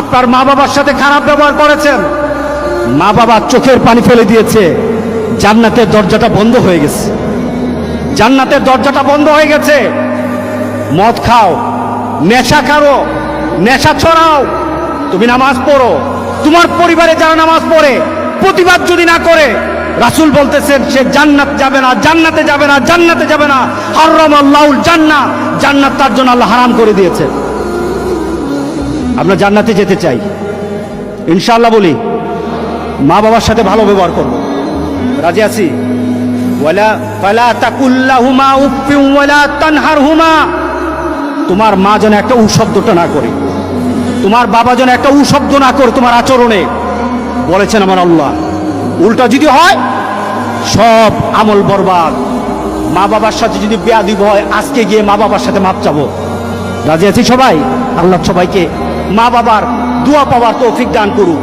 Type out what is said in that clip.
আপনার মা বাবার সাথে খারাপ ব্যবহার করেছেন, মা বাবা চোখের পানি ফেলে দিয়েছে, জান্নাতের দরজাটা বন্ধ হয়ে গেছে। জান্নাতের দরজাটা বন্ধ হয়ে গেছে। মদ খাও, নেশা করো, নেশা ছড়াও, তুমি নামাজ পড়ো, তোমার পরিবারে যারা নামাজ পড়ে প্রতিবাদ যদি না করে, রাসূল বলতেছেন সে জান্নাত যাবে না, জান্নাতে যাবে না, জান্নাতে যাবে না। হারামাল্লাহুল জান্নাহ, জান্নাত তার জন্য আল্লাহ হারাম করে দিয়েছে। আমরা জান্নাতে যেতে চাই ইনশাআল্লাহ। বলি মা বাবার সাথে ভালো ব্যবহার করব, রাজি আছি। ওয়ালা ফালা তাকুল্লাহুমা উফফিন ওয়ালা তানহারহুমা, তোমার মা যেন একটা উ শব্দটা না করে, তোমার বাবা যেন একটা উ শব্দ না করে তোমার আচরণে। বলেছেন আমার আল্লাহ, উল্টা যদি হয় সব আমল বরবাদ। মা বাবার সাথে যদি বেয়াদবি হয়, আজকে গিয়ে মা বাবার সাথে মাপ চাবো। রাজি আছি সবাই? আল্লাহ সবাইকে মা বাবার দোয়া পাওয়ার তৌফিক দান করুক।